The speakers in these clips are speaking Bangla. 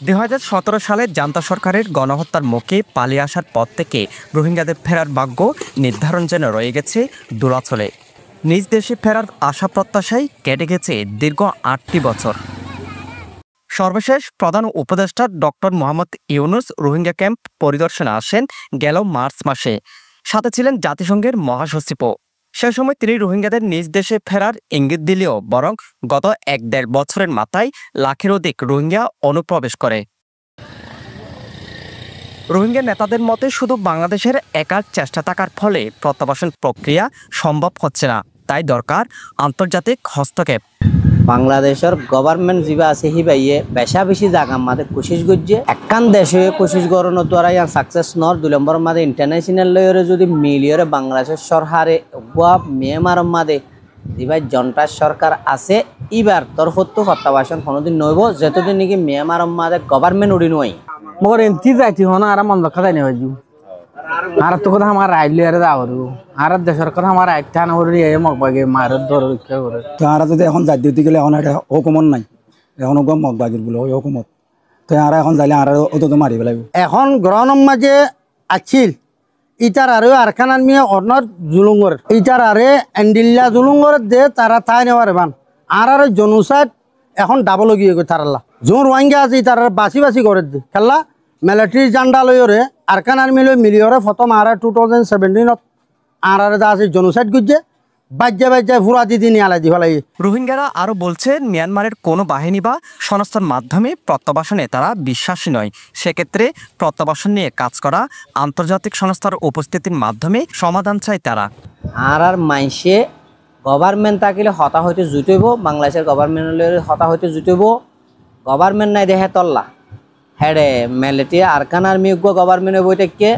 2017 সালে জান্তা সরকারের গণহত্যার মুখে পালিয়ে আসার পর থেকে রোহিঙ্গাদের ফেরার ভাগ্য নির্ধারণ যেন রয়ে গেছে দূরাচলে। নিজ দেশে ফেরার আশা প্রত্যাশায় কেটে গেছে দীর্ঘ 8টি বছর। সর্বশেষ প্রধান উপদেষ্টা ডক্টর মোহাম্মদ ইউনুস রোহিঙ্গা ক্যাম্প পরিদর্শনে আসেন গেল মার্চ মাসে। সাথে ছিলেন জাতিসংঘের মহাসচিবও। সে সময় তিনি রোহিঙ্গাদের নিজ দেশে ফেরার ইঙ্গিত দিলেও বরং গত 1-1.5 বছরের মাথায় লাখের অধিক রোহিঙ্গা অনুপ্রবেশ করে। রোহিঙ্গা নেতাদের মতে শুধু বাংলাদেশের একার চেষ্টা থাকার ফলে প্রত্যাবাসন প্রক্রিয়া সম্ভব হচ্ছে না, তাই দরকার আন্তর্জাতিক হস্তক্ষেপ। বাংলাদেশের গভর্নমেন্ট যা আছে হিবাইয়ে বেশা বেশি জায়গা মাঝে কোশিশ করছে একখান দেশে কোশিশ করানো দ্বারা ইয়ান সাকসেস নর 2 নম্বর মাঝে ইন্টারন্যাশনাল লেয়ারে যদি মিলিয়রে বাংলাদেশের সরকারে মিয়ানমার মাঝে যেভাবে জনতা সরকার আছে এবার তোর হত্যা প্রত্যাবাসন কোনোদিন নইব যতদিন নাকি মিয়ানমার মাঝে গভর্নমেন্ট উড়ি নয় মগর এমতি যাইতি হন আর মন দেখা যায় না হইজু আর তো কথা আমার রাইলে আর দাওরু আর দেশের কথা আমার একটা না হরি এ মগবাগে মারত ধর রক্ষা করে তো আর যদি এখন যাই দিতে গেলে এখন এটা হুকুমত নাই, এখন মগবাগির বলে ওই হুকুমত তো আর এখন যাইলে আর অত তো মারিব লাগবে। এখন গ্রহণম মাঝে আছিল ইটার আরে আরখানার মিয়া অর্ণর জুলুঙ্গর ইটার আরে এন্ডিল্লা জুলুঙ্গর দে তারা তাই নেওয়ার বান আর জনুসাইড এখন ডাবল গিয়ে গো তারাল্লা জোর রোহিঙ্গা আছে তারা বাসি বাসি করে দে খেলা মিলিটারি জান্ডা লইরে আরকান আর্মি লই মিলিয়রে প্রথম আর 2017 আর দা আছে জনুসাইড গুজে বাজ্যা ফুরা দিদি নিয়ে আলাই দি ফেলাই। রোহিঙ্গারা আরও বলছে মিয়ানমারের কোনো বাহিনী বা সংস্থার মাধ্যমে প্রত্যাবাসনে তারা বিশ্বাসী নয়। সেক্ষেত্রে প্রত্যাবাসন নিয়ে কাজ করা আন্তর্জাতিক সংস্থার উপস্থিতির মাধ্যমে সমাধান চায় তারা। আর মাইসে গভর্নমেন্ট থাকিলে হতা হইতে জুটইব, বাংলাদেশের গভর্নমেন্টের হতা হইতে জুটইব। গভর্নমেন্ট নাই দেখে তল্লা হেডে মিলিটারি আরকান আর্মি গভর্নমেন্টের বই থেকে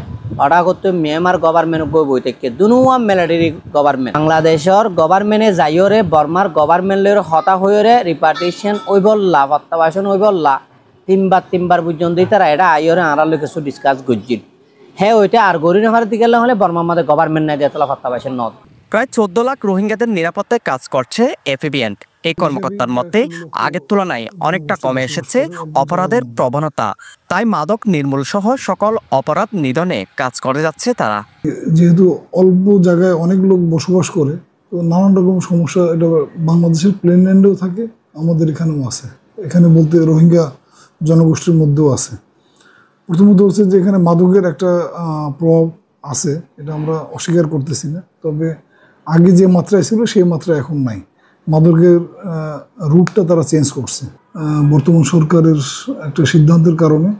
অর্ডার করতে মিয়ানমার গভর্নমেন্ট বই থেকে দুনুয়া মিলিটারি গভর্নমেন্ট বাংলাদেশের গভর্নমেন্টে যাইরে বর্মার গভর্নমেন্টের হতা হইরে রিপার্টিশন ওই বললা প্রত্যাবাসন ওই বললা তিনবার পর্যন্ত তারা এটা আইরে আড়ালে কিছু ডিসকাস করছিল। হ্যাঁ ওইটা আর গরি নেওয়ার দিকে হলে বর্মার মধ্যে গভর্নমেন্ট নাই দিয়ে তোলা প্রত্যাবাসন নদ। প্রায় 14 লাখ রোহিঙ্গাদের নিরাপত্তায় কাজ করছে এফবিএন। এই কর্মকর্তার মতে আগের তুলনায় অনেকটা কমে এসেছে অপরাধের প্রবণতা, তাই মাদক নির্মূল সহ সকল অপরাধ নিধনে কাজ করে যাচ্ছে তারা। যেহেতু অল্প জায়গায় অনেক লোক বসবাস করে তো নানান রকম সমস্যা এটা বাংলাদেশের প্লেনল্যান্ডেও থাকে, আমাদের এখানেও আছে। এখানে বলতে রোহিঙ্গা জনগোষ্ঠীর মধ্যেও আছে। প্রথমত হচ্ছে যে এখানে মাদকের একটা প্রভাব আছে, এটা আমরা অস্বীকার করতেছি না, তবে আগে যে মাত্রায় ছিল সেই মাত্রায় এখন নাই। মাদকের রুটটা তারা চেঞ্জ করছে বর্তমান সরকারের একটা সিদ্ধান্তের কারণে।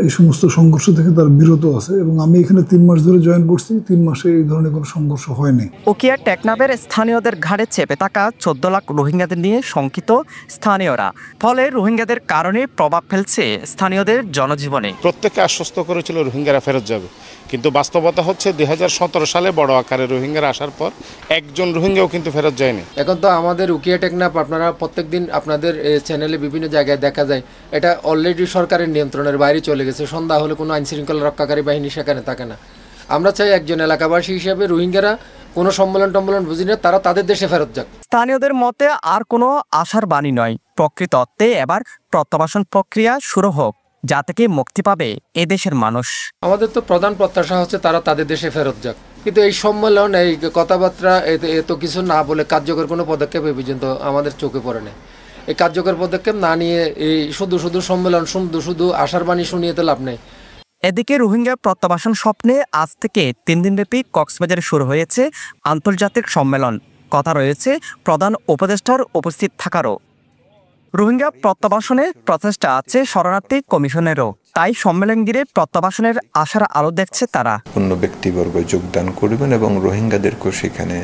এই সমস্ত সংঘর্ষ থেকে তার বিরত আছে এবং আমি এখানে 3 মাস ধরে জয়েন করছি, 3 মাসে এই ধরনের কোনো সংঘর্ষ হয়নি। উখিয়া টেকনাফের স্থানীয়দের ঘাড়ে চেপে থাকা 14 লাখ রোহিঙ্গাদের নিয়ে শঙ্কিত স্থানীয়রা, ফলে রোহিঙ্গাদের কারণে প্রভাব ফেলছে স্থানীয়দের জনজীবনে। প্রত্যেককে আশ্বস্ত করেছিল রোহিঙ্গারা ফেরত যাবে, কিন্তু বাস্তবতা হচ্ছে 2017 সালে বড় আকারে রোহিঙ্গারা আসার পর একজন রোহিঙ্গাও কিন্তু ফেরত যায়নি। এখন তো আমাদের উকিয়া টেকনাফ আপনারা প্রত্যেকদিন আপনাদের চ্যানেলে বিভিন্ন জায়গায় দেখা যায় এটা অলরেডি সরকারের নিয়ন্ত্রণের বাইরে চলে গেছে। সন্ধ্যা হলে কোনো আইন শৃঙ্খলা রক্ষাকারী বাহিনী সেখানে থাকে না। আমরা চাই একজন এলাকাবাসী হিসেবে রোহিঙ্গারা কোনো সম্মেলন বুঝি না, তারা তাদের দেশে ফেরত যাক। স্থানীয়দের মতে আর কোনো আশার বাণী নয়, প্রকৃত অর্থে এবার প্রত্যাবাসন প্রক্রিয়া শুরু হোক, যা থেকে মুক্তি পাবে এদেশের মানুষ। আমাদের তো প্রধান প্রত্যাশা হচ্ছে তারা তাদের দেশে ফেরত যাক, কিন্তু এই সম্মেলন এই কথাবার্তা এত কিছু না বলে কার্যকর কোনো পদক্ষেপ এই পর্যন্ত আমাদের চোখে পড়ে না। এই কার্যকর পদক্ষেপ না নিয়ে এই শুধু সম্মেলন শুধু আশার বাণী শুনিয়ে তো লাভ নেই। এদিকে রোহিঙ্গা প্রত্যাবাসন স্বপ্নে আজ থেকে 3 দিনব্যাপী কক্সবাজারে শুরু হয়েছে আন্তর্জাতিক সম্মেলন। কথা রয়েছে প্রধান উপদেষ্টার উপস্থিত থাকারও। রোহিঙ্গা প্রত্যাবাসনে প্রচেষ্টা আছে শরণার্থী কমিশনেরও, তাই সম্মেলন ঘিরে প্রত্যাবাসনের আশার আলো দেখছে তারা। অন্য ব্যক্তিবর্গ যোগদান করবেন এবং রোহিঙ্গাদেরকেও সেখানে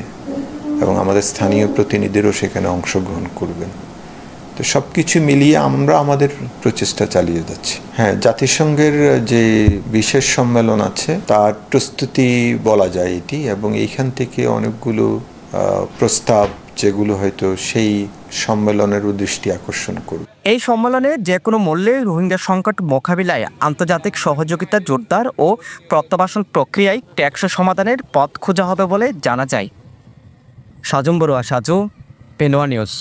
এবং আমাদের স্থানীয় প্রতিনিধিরও সেখানে অংশগ্রহণ করবেন। তো সব কিছু মিলিয়ে আমরা আমাদের প্রচেষ্টা চালিয়ে যাচ্ছি। হ্যাঁ, জাতিসংঘের যে বিশেষ সম্মেলন আছে তার প্রস্তুতি বলা যায় এটি, এবং এইখান থেকে অনেকগুলো প্রস্তাব যেগুলো হয়তো সেই সম্মেলনের দৃষ্টি আকর্ষণ করবে। এই সম্মেলনে যে কোনো মূল্যে রোহিঙ্গা সংকট মোকাবিলায় আন্তর্জাতিক সহযোগিতা জোরদার ও প্রত্যাবাসন প্রক্রিয়ায় টেকসই সমাধানের পথ খোঁজা হবে বলে জানা যায়। সাজু বড়ুয়া, পেনোয়া নিউজ।